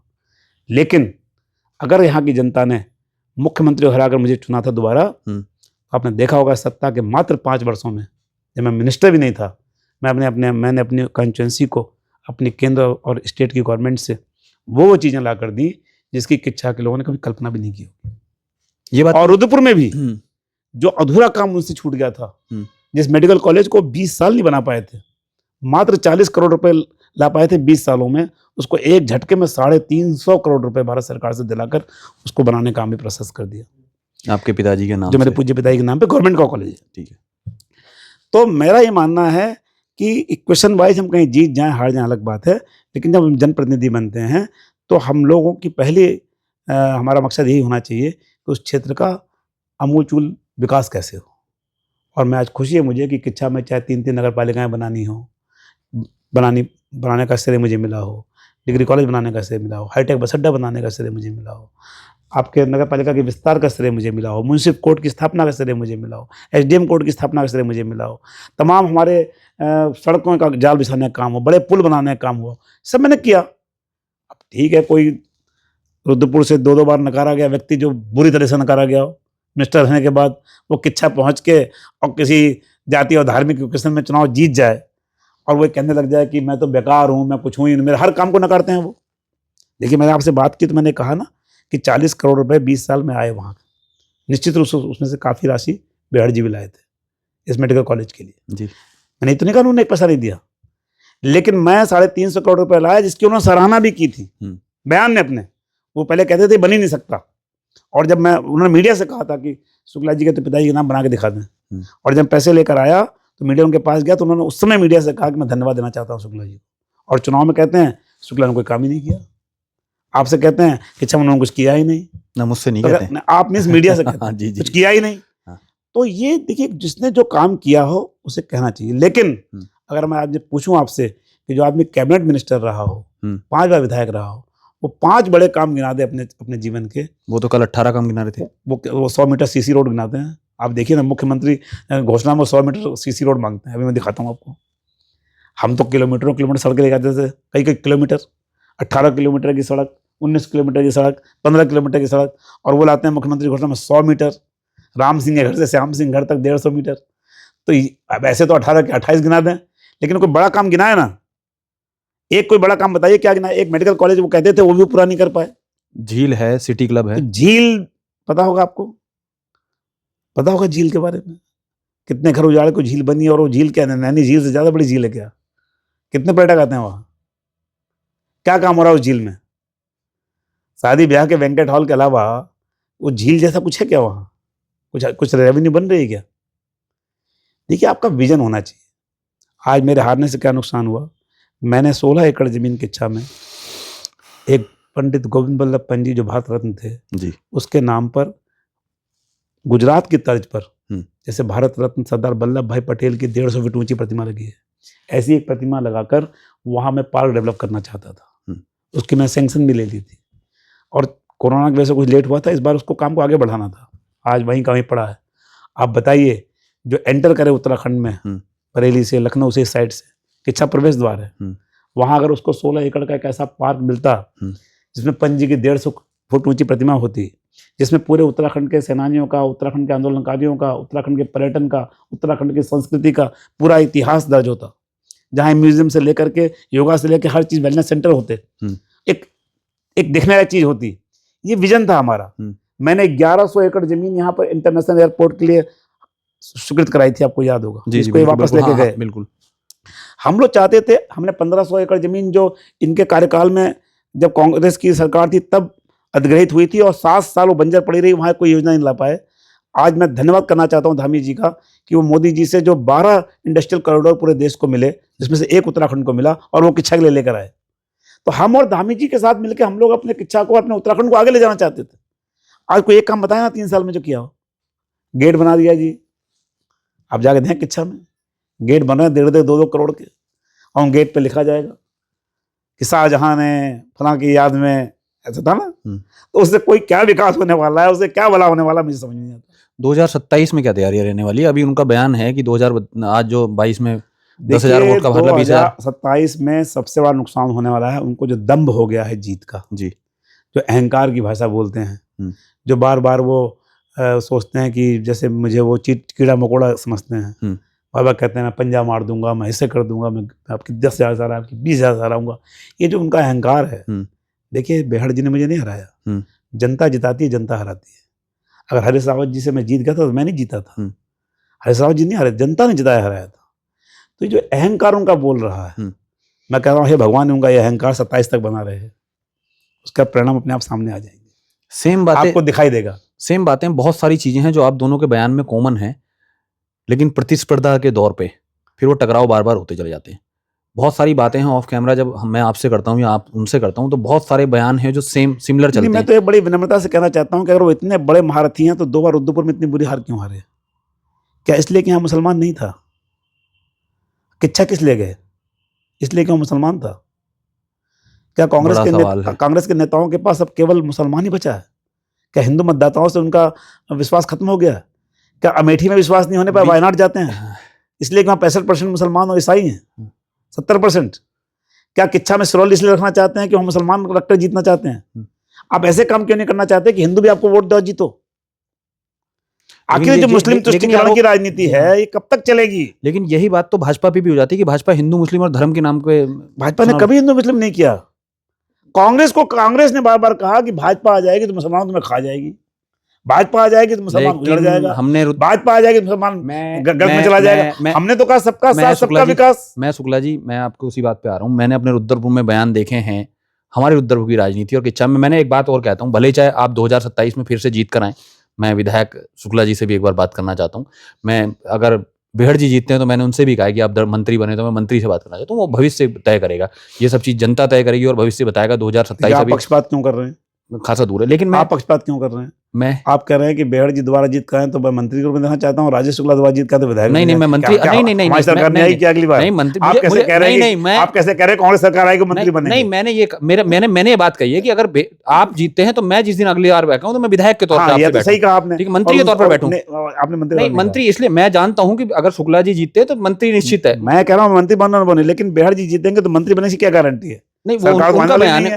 लेकिन अगर यहाँ की जनता ने मुख्यमंत्री हराकर मुझे चुना था दोबारा, आपने देखा होगा सत्ता के मात्र 5 वर्षों में, जब मैं मिनिस्टर भी नहीं था, मैंने अपनी कॉन्स्टिट्यूंसी को अपनी केंद्र और स्टेट की गवर्नमेंट से वो चीज़ें ला कर दी जिसकी किच्छा के लोगों ने कभी कल्पना भी नहीं की ये बात। और रुद्रपुर में भी जो अधूरा काम उनसे छूट गया था, जिस मेडिकल कॉलेज को 20 साल नहीं बना पाए थे, मात्र 40 करोड़ रुपए ला पाए थे 20 सालों में, उसको एक झटके में 350 करोड़ रुपए भारत सरकार से दिलाकर उसको बनाने का काम भी प्रोसेस कर दिया। आपके पिताजी के नाम, जो मेरे पूज्य पिताजी के नाम पे गवर्नमेंट का कॉलेज है। ठीक है। तो मेरा ये मानना है कि इक्वेशन वाइज हम कहीं जीत जाएं हार जाएं अलग बात है, लेकिन जब हम जनप्रतिनिधि बनते हैं तो हम लोगों की पहले हमारा मकसद यही होना चाहिए कि उस क्षेत्र का अमूलचूल विकास कैसे हो। और मैं आज खुशी है मुझे कि किच्छा में चाहे 3-3 नगर पालिकाएँ बनाने का श्रेय मुझे मिला हो, डिग्री कॉलेज बनाने का श्रेय मिला हो, हाईटेक बस अड्डा बनाने का श्रेय मुझे मिला हो, आपके नगर पालिका के विस्तार का श्रेय मुझे मिला हो, म्युनिसिपल कोर्ट की स्थापना का श्रेय मुझे मिला हो, एसडीएम कोर्ट की स्थापना का श्रेय मुझे मिला हो, तमाम हमारे सड़कों का जाल बिछाने का काम हो, बड़े पुल बनाने का काम हो, सब मैंने किया। अब ठीक है, कोई रुद्रपुर से 2-2 बार नकारा गया व्यक्ति जो बुरी तरह से नकारा गया हो, मिनिस्टर रहने के बाद वो किच्छा पहुँच के और किसी जाति और धार्मिक क्वेश्चन में चुनाव जीत जाए और वो कहने लग जाए कि मैं तो बेकार हूँ, मैं कुछ हूँ ही नहीं, मेरे हर काम को नकारते हैं वो। देखिए, मैंने आपसे बात की तो मैंने कहा ना कि 40 करोड़ रुपए 20 साल में आए वहाँ। निश्चित रूप से उसमें से काफ़ी राशि बेहड़ जी भी लाए थे इस मेडिकल कॉलेज के लिए जी। मैंने इतने का उन्होंने एक पैसा नहीं दिया, लेकिन मैं 350 करोड़ रुपए लाया जिसकी उन्होंने सराहना भी की थी बयान में अपने। वो पहले कहते थे बन ही नहीं सकता, और जब उन्होंने मीडिया से कहा था कि शुक्ला जी के तो पिताजी के नाम बना के दिखा दें, और जब पैसे लेकर आया तो मीडिया उनके पास गया तो उन्होंने उस समय मीडिया से कहा कि मैं धन्यवाद देना चाहता हूँ शुक्ला जी को। और चुनाव में कहते हैं शुक्ला ने कोई काम ही नहीं किया। आपसे कहते हैं कि अच्छा उन्होंने कुछ किया ही नहीं ना, मुझसे नहीं कहते, आप मीन्स मीडिया से कहते हैं जी, कुछ किया ही नहीं। तो ये देखिए, जिसने जो काम किया हो उसे कहना चाहिए। लेकिन अगर मैं आज पूछूं आपसे कि जो आदमी कैबिनेट मिनिस्टर रहा हो, 5 बार विधायक रहा हो, वो 5 बड़े काम गिना दे अपने जीवन के, वो तो कल 18 काम गिना रहे थे। वो 100 मीटर सीसी रोड गिनाते हैं। आप देखिए ना, मुख्यमंत्री घोषणा में 100 मीटर सीसी रोड मांगते हैं। अभी मैं दिखाता हूँ आपको। हम तो किलोमीटर सड़कें लेकर थे, कई किलोमीटर, 18 किलोमीटर की सड़क, 19 किलोमीटर की सड़क, 15 किलोमीटर की सड़क, और वो लाते हैं मुख्यमंत्री घोषणा में 100 मीटर। राम सिंह के घर से श्याम सिंह घर तक 150 मीटर। तो अब ऐसे तो 18 के 28 गिना दें, लेकिन कोई बड़ा काम गिनाए ना, एक कोई बड़ा काम बताइए क्या गिनाए। एक मेडिकल कॉलेज वो कहते थे वो भी पूरा नहीं कर पाए। झील है, सिटी क्लब है। तो झील पता होगा आपको, पता होगा झील के बारे में, कितने घर उजाड़े को झील बनी, और वो झील क्या है, नैनी झील से ज्यादा बड़ी झील है क्या? कितने पर्यटक आते हैं वहां? क्या काम हो रहा है उस झील में? शादी ब्याह के बैंकेट हॉल के अलावा वो झील जैसा कुछ है क्या वहां? कुछ रेवेन्यू बन रही है क्या? देखिए, आपका विजन होना चाहिए। आज मेरे हारने से क्या नुकसान हुआ? मैंने 16 एकड़ जमीन की इच्छा में एक पंडित गोविंद बल्लभ पंत जी जो भारत रत्न थे जी, उसके नाम पर गुजरात की तर्ज पर जैसे भारत रत्न सरदार वल्लभ भाई पटेल की 150 फीट ऊंची प्रतिमा लगी है, ऐसी एक प्रतिमा लगाकर वहां मैं पार्क डेवलप करना चाहता था। उसकी मैं सैंक्शन भी ले ली थी, और कोरोना की वजह से कुछ लेट हुआ था। इस बार उसको काम को आगे बढ़ाना था। आज वहीं का वहीं पड़ा है। आप बताइए, जो एंटर करे उत्तराखंड में बरेली से, लखनऊ से, इस साइड से किच्छा प्रवेश द्वार है, वहां अगर उसको 16 एकड़ का एक ऐसा पार्क मिलता जिसमें पंत जी की 150 फुट ऊंची प्रतिमा होती, जिसमें पूरे उत्तराखंड के सेनानियों का, उत्तराखंड के आंदोलनकारियों का, उत्तराखंड के पर्यटन का, उत्तराखंड की संस्कृति का पूरा इतिहास दर्ज होता, जहाँ म्यूजियम से लेकर के योगा से लेकर हर चीज, वेलनेस सेंटर होते, एक देखने वाली चीज होती। ये विजन था हमारा। मैंने 1100 एकड़ जमीन यहाँ पर इंटरनेशनल एयरपोर्ट के लिए स्वीकृत कराई थी, आपको याद होगा, जी, इसको ये वापस लेके गए। बिल्कुल। हम लोग चाहते थे, हमने 1500 एकड़ जमीन जो इनके कार्यकाल में जब कांग्रेस की सरकार थी तब अधिग्रहित हुई थी और 7 साल वो बंजर पड़ी रही, वहां कोई योजना नहीं ला पाए। आज मैं धन्यवाद करना चाहता हूं धामी जी का कि वो मोदी जी से जो 12 इंडस्ट्रियल कॉरिडोर पूरे देश को मिले, जिसमें से एक उत्तराखंड को मिला और वो किच्छा के लिए लेकर आए। तो हम और धामी जी के साथ मिलकर हम लोग अपने किच्छा को, अपने उत्तराखंड को आगे ले जाना चाहते थे। आज कोई एक काम बताया ना 3 साल में जो किया हो, गेट बना दिया जी। आप जाके देखें किच्छा में गेट बन रहे हैं 1.5-2 करोड़ के, और गेट पे लिखा जाएगा कि शाहजहां ने फलां की याद में, ऐसा था ना। तो उससे कोई क्या विकास होने वाला है, उससे क्या भला होने वाला, मुझे समझ नहीं आता। 2027 में क्या तैयारियां रहने वाली है? अभी उनका बयान है कि 2000 आज जो 22 में 10,000 वोट का मतलब 20,000। 2027 में सबसे बड़ा नुकसान होने वाला है उनको, जो दम्भ हो गया है जीत का जी, जो अहंकार की भाषा बोलते हैं, जो बार बार वो सोचते हैं कि जैसे मुझे वो कीड़ा मकोड़ा समझते हैं। बार बार कहते हैं मैं पंजा मार दूंगा, मैं ऐसे कर दूंगा, मैं आपकी 10,000 हराऊंगा, आपकी 20,000 हराऊंगा। ये जो उनका अहंकार है, देखिए बेहड़ जी ने मुझे नहीं हराया, जनता जिताती है, जनता हराती है। अगर हरीश रावत जी से मैं जीत गया था तो मैं नहीं जीता था, हरीश रावत जी नहीं हराया, जनता ने जिताया हराया था। तो जो अहंकार उनका बोल रहा है, मैं कह रहा हूँ हे भगवान उनका ये अहंकार 27 तक बना रहे, उसका परिणाम अपने आप सामने आ जाएंगे। सेम बातें आपको दिखाई देगा। सेम बातें, बहुत सारी चीजें हैं जो आप दोनों के बयान में कॉमन है, लेकिन प्रतिस्पर्धा के दौर पे फिर वो टकराव बार बार होते चले जाते हैं। बहुत सारी बातें हैं ऑफ कैमरा, जब मैं आपसे करता हूँ या आप उनसे करता हूँ तो बहुत सारे बयान हैं जो सिमिलर चलते हैं। मैं तो ये बड़ी विनम्रता से कहना चाहता हूँ कि अगर वो इतने बड़े महारथी हैं तो 2 बार रुद्रपुर में इतनी बुरी हार क्यों हारे? क्या इसलिए कि यहाँ मुसलमान नहीं था? किच्छा किस लिए गए? इसलिए कि वो मुसलमान था? क्या कांग्रेस के नेताओं के पास अब केवल मुसलमान ही बचा है? क्या हिंदू मतदाताओं से उनका विश्वास खत्म हो गया? क्या अमेठी में विश्वास नहीं होने पर वायनाड जाते हैं इसलिए कि वहाँ 65% मुसलमान और ईसाई हैं, 70%? क्या किच्छा में सिरौली इसलिए रखना चाहते हैं कि हम मुसलमान रखकर जीतना चाहते हैं? आप ऐसे काम क्यों नहीं करना चाहते कि हिंदू भी आपको वोट दो जीतो? आखिर जो मुस्लिम तुष्टीकरण की राजनीति है ये कब तक चलेगी? लेकिन यही बात तो भाजपा पे भी हो जाती है कि भाजपा हिंदू मुस्लिम और धर्म के नाम पे, भाजपा ने कभी हिंदू मुस्लिम नहीं किया। कांग्रेस ने बार बार कहा कि भाजपा आ जाएगी तो मुसलमान तुम्हें खा जाएगी, भाजपा आ जाएगी तो मुसलमान उजड़ जाएगा, भाजपा आ जाएगी तो मुसलमान गर्क में चला जाएगा। हमने तो कहा सबका साथ सबका विकास। मैं शुक्ला जी, मैं आपको उसी बात पे आ रहा हूँ। मैंने अपने रुद्रपुर में बयान देखे हैं, हमारे रुद्रपुर की राजनीति और किच्छा में। मैंने एक बात और कहता हूँ, भले चाहे आप 2027 में फिर से जीत कर आए, मैं विधायक शुक्ला जी से भी एक बार बात करना चाहता हूँ। मैं अगर बेहड़ जी जीतते हैं तो मैंने उनसे भी कहा कि आप मंत्री बने तो मैं मंत्री से बात करना चाहता हूँ। वो भविष्य तय करेगा, ये सब चीज जनता तय करेगी और भविष्य बताएगा। 2027 आप पक्षपात क्यों कर रहे हैं? खासा दूर है, लेकिन मैं आप पक्षपात क्यों कर रहे हैं? आप कह रहे हैं कि बेहड़ जी दोबारा जीत कर आए तो मैं मंत्री को देना चाहता हूँ, राजेश शुक्ला दोबारा जीत का तो विधायक। नहीं, मैं मंत्री नहीं, हमारी सरकार ने आई क्या अगली बार? नहीं, मंत्री आप कैसे कह रहे हैं? आप कैसे कह रहे हैं कांग्रेस सरकार आएगी मंत्री बनेंगे? नहीं, मैंने ये बात कही है कि अगर आप जीतते हैं तो मैं जिस दिन अगली बार बैठूं तो मैं विधायक के तौर पर सही कहा आपने, मंत्री के तौर पर बैठूं। आपने मंत्री इसलिए मैं जानता हूं कि अगर शुक्ला जी जीतते तो मंत्री निश्चित है। मैं कह रहा हूँ मंत्री बनना बने, लेकिन बेहड़ जी जीतेंगे तो मंत्री बनने की क्या गारंटी है? नहीं, वो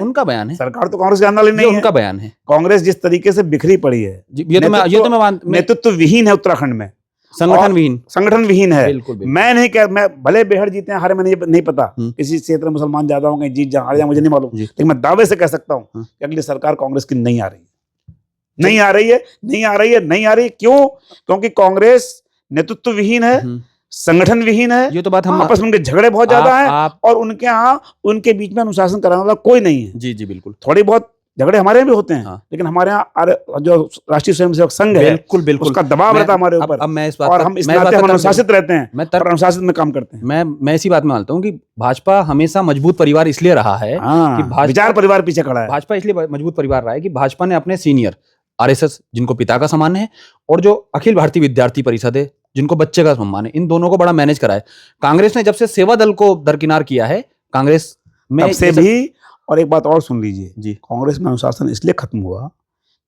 उनका बयान है। सरकार तो कांग्रेस के आने वाली नहीं है, उनका बयान है। कांग्रेस जिस तरीके से बिखरी पड़ी है, नेतृत्व विहीन है उत्तराखंड में, संगठन विहीन है। मैं नहीं कह, मैं भले बेहड़ जीते हैं हारे में नहीं पता, किसी क्षेत्र में मुसलमान ज्यादा होंगे, जीत जा हार जा मुझे नहीं मालूम, लेकिन मैं दावे से कह सकता हूँ कि अगली सरकार कांग्रेस की नहीं आ रही है। क्यों? क्योंकि कांग्रेस नेतृत्व विहीन है, संगठन विहीन है। ये तो बात हम आपस में उनके झगड़े बहुत ज्यादा हैं और उनके यहाँ उनके बीच में अनुशासन कराने वाला कोई नहीं है। जी बिल्कुल, थोड़ी बहुत झगड़े हमारे यहाँ भी होते हैं, लेकिन हमारे यहाँ जो राष्ट्रीय स्वयंसेवक संघ है बिल्कुल उसका दबाव रहता है हमारे ऊपर। अब मैं इस बात और हम इस नाते अनुशासित रहते हैं और अनुशासित में काम करते हैं। मैं इसी बात में मानता हूँ कि भाजपा हमेशा मजबूत परिवार इसलिए रहा है कि विचार परिवार पीछे खड़ा है। भाजपा इसलिए मजबूत परिवार रहा है कि भाजपा ने अपने सीनियर आरएसएस, जिनको पिता का सम्मान है, और जो अखिल भारतीय विद्यार्थी परिषद है, जिनको बच्चे का सम्मान है, इन दोनों को बड़ा मैनेज करा है। कांग्रेस ने जब से सेवा दल को दरकिनार किया है, कांग्रेस में से भी। और एक बात और सुन लीजिए जी, कांग्रेस में अनुशासन इसलिए खत्म हुआ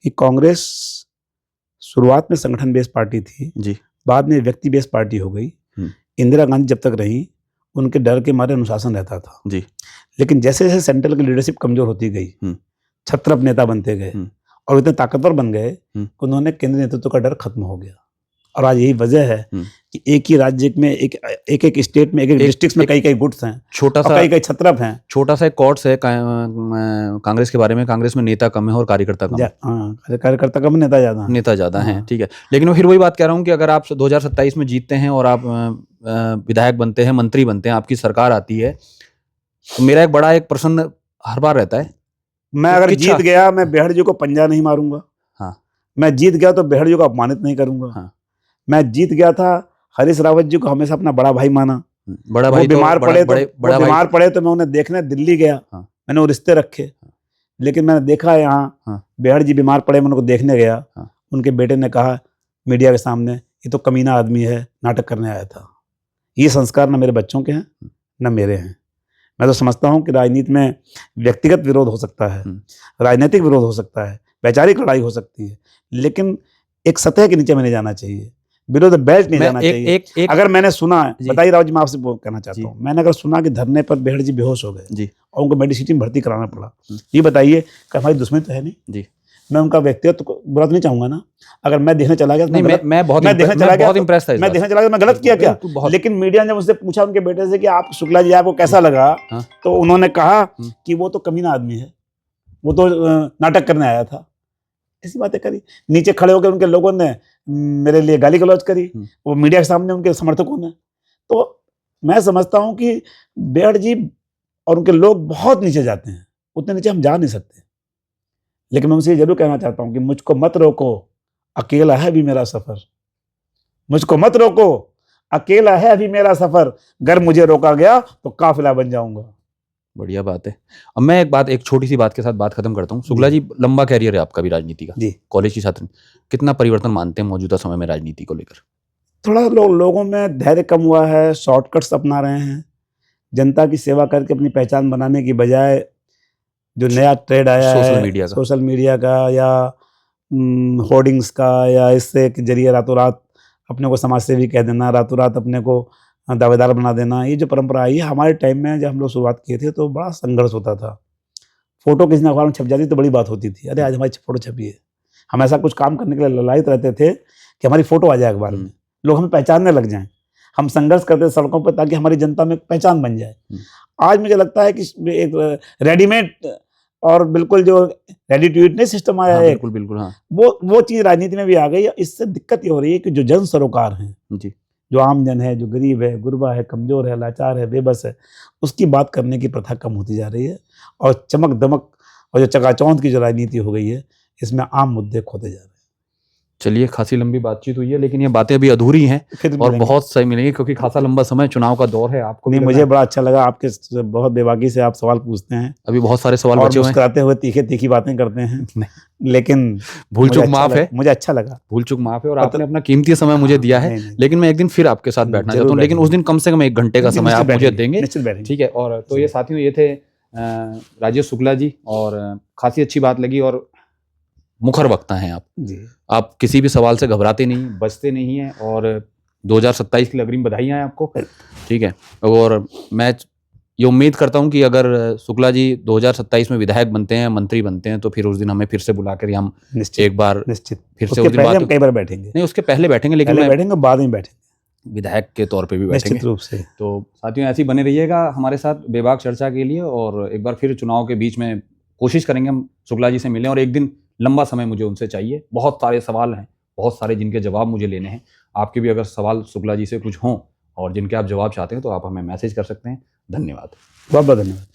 कि कांग्रेस शुरुआत में संगठन बेस्ड पार्टी थी जी, बाद में व्यक्ति बेस्ड पार्टी हो गई। इंदिरा गांधी जब तक रही उनके डर के मारे अनुशासन रहता था जी, लेकिन जैसे जैसे सेंट्रल की लीडरशिप कमजोर होती गई, छत्रप नेता बनते गए और इतने ताकतवर बन गए, उन्होंने केंद्रीय नेतृत्व का डर खत्म हो गया। और आज यही वजह है कि एक ही राज्य में एक स्टेट में एक डिस्ट्रिक्ट में कई गुट्स हैं, छोटा सा कई छत्रप हैं। छोटा सा एक कॉट्स है कांग्रेस के बारे में, कांग्रेस में नेता कम है और कार्यकर्ता कम है। कार्यकर्ता कम, नेता ज्यादा हैं, ठीक है। लेकिन मैं फिर वही बात कह रहा हूँ कि अगर आप 2027 में जीतते हैं और आप विधायक बनते हैं, मंत्री बनते हैं, आपकी सरकार आती है, तो मेरा एक प्रश्न हर बार रहता है, मैं अगर जीत गया, मैं बेहड़ जी को पंजा नहीं मारूंगा। हाँ। मैं जीत गया तो बेहड़ जी को अपमानित नहीं करूंगा। हाँ। मैं जीत गया था, हरीश रावत जी को हमेशा अपना बड़ा भाई माना। बड़ा भाई बीमार पड़े तो मैं उन्हें देखने दिल्ली गया। हाँ। मैंने वो रिश्ते रखे। लेकिन मैंने देखा यहाँ बेहड़ जी बीमार पड़े, मैं उनको देखने गया। उनके बेटे ने कहा मीडिया के सामने, ये तो कमीना आदमी है, नाटक करने आया था। ये संस्कार न मेरे बच्चों के हैं न मेरे हैं। मैं तो समझता हूँ कि राजनीति में व्यक्तिगत विरोध हो सकता है, राजनीतिक विरोध हो सकता है, वैचारिक लड़ाई हो सकती है, लेकिन एक सतह के नीचे में नहीं जाना चाहिए, विरोध बेल्ट नहीं जाना चाहिए। अगर मैंने सुना, बताइए राव जी, मैं आपसे कहना चाहता हूँ, मैंने अगर सुना कि धरने पर बेहड़ जी बेहोश हो गए और उनको मेडिसिटी में भर्ती कराना पड़ा, ये बताइए कि हमारी दुश्मनी तो है नहीं जी। मैं उनका व्यक्तिगत तो बुरा तो नहीं चाहूंगा ना। अगर मैं देखने चला गया तो मैं बहुत इम्प्रेस था, मैं देखने चला गया, मैं गलत किया क्या? लेकिन मीडिया ने मुझसे पूछा उनके बेटे से कि आप शुक्ला जी आपको कैसा लगा, तो उन्होंने कहा कि वो तो कमीना आदमी है, वो तो नाटक करने आया था। ऐसी बातें करी। नीचे खड़े होकर उनके लोगों ने मेरे लिए गाली गलौज करी, वो मीडिया के सामने उनके समर्थकों ने। तो मैं समझता हूं कि बेहड़ जी और उनके लोग बहुत नीचे जाते हैं, उतने नीचे हम जा नहीं सकते। लेकिन मैं उनसे जरूर कहना चाहता हूं कि मुझको मत रोको, अकेला है अभी मेरा सफर। मुझको मत रोको, अकेला है अभी मेरा सफर, अगर मुझे रोका गया तो काफिला बन जाऊंगा। बढ़िया बात है। अब मैं एक छोटी सी बात के साथ बात खत्म करता हूँ। शुक्ला जी, लंबा कैरियर है आपका भी राजनीति का जी, कॉलेज की छात्र, कितना परिवर्तन मानते हैं मौजूदा समय में राजनीति को लेकर? थोड़ा लोगों में धैर्य कम हुआ है, शॉर्टकट्स अपना रहे हैं। जनता की सेवा करके अपनी पहचान बनाने की बजाय जो नया ट्रेड आया है सोशल मीडिया का या होर्डिंग्स का, या इससे के जरिए रातों रात अपने को समाज सेवी कह देना, रातों रात अपने को दावेदार बना देना, ये जो परंपरा आई है, हमारे टाइम में जब हम लोग शुरुआत किए थे तो बड़ा संघर्ष होता था। फोटो किसी अखबार में छप जाती तो बड़ी बात होती थी, अरे आज हमारी फोटो छपी है। हम ऐसा कुछ काम करने के लिए ललायित रहते थे कि हमारी फोटो आ जाए अखबार में, लोग हमें पहचानने लग जाएं। हम संघर्ष करते थे सड़कों पर ताकि हमारी जनता में पहचान बन जाए। आज मुझे लगता है कि एक रेडीमेड और बिल्कुल जो रेडी टू ईट नहीं सिस्टम आया है, बिल्कुल वो चीज राजनीति में भी आ गई है। इससे दिक्कत ये हो रही है कि जो जन सरोकार हैं जी, जो आम जन है, जो गरीब है, गुरबा है, कमजोर है, लाचार है, बेबस है, उसकी बात करने की प्रथा कम होती जा रही है और चमक दमक और जो चकाचौंध की जो राजनीति हो गई है, इसमें आम मुद्दे खोते जा रहे हैं। चलिए, खासी लंबी बातचीत हुई है, लेकिन ये बातें अभी अधूरी हैं और बहुत सही मिलेंगी, क्योंकि खासा लंबा समय चुनाव का दौर है। आपको नहीं, मुझे बड़ा अच्छा लगा, आपके बहुत बेबाकी से आप सवाल पूछते हैं, अभी बहुत सारे सवाल बचे हुए हैं, मुस्कुराते हुए तीखी बातें करते हैं, लेकिन भूल चूक माफ है, मुझे अच्छा लगा, भूल चूक माफ है। और आपने अपना कीमती समय मुझे दिया है, लेकिन मैं एक दिन फिर आपके साथ बैठना चाहता हूँ, लेकिन उस दिन कम से कम 1 घंटे का समय आप मुझे देंगे, ठीक है? और तो ये साथियों, ये थे राजेश शुक्ला जी, और खासी अच्छी बात लगी, और मुखर वक्ता हैं आप जी। आप किसी भी सवाल से घबराते नहीं, बचते नहीं हैं, और 2027 की अग्रिम बधाइयां हैं आपको, ठीक है? और मैं ये उम्मीद करता हूं कि अगर शुक्ला जी 2027 में विधायक बनते हैं, मंत्री बनते हैं, तो फिर उस दिन हमें फिर से बुलाकर हम एक बार निश्चित फिर से उस दिन बात, कई बार बैठेंगे, नहीं उसके पहले बैठेंगे, लेकिन बैठेंगे बाद में बैठेंगे, विधायक के तौर पे भी बैठेंगे निश्चित रूप से। तो साथियों, ऐसे ही बने रहिएगा हमारे साथ बेबाक चर्चा के लिए, और एक बार फिर चुनाव के बीच में कोशिश करेंगे हम शुक्ला जी से मिलें, और एक दिन लंबा समय मुझे उनसे चाहिए। बहुत सारे सवाल हैं, बहुत सारे जिनके जवाब मुझे लेने हैं। आपके भी अगर सवाल शुक्ला जी से कुछ हों और जिनके आप जवाब चाहते हैं, तो आप हमें मैसेज कर सकते हैं। धन्यवाद, बहुत बहुत धन्यवाद।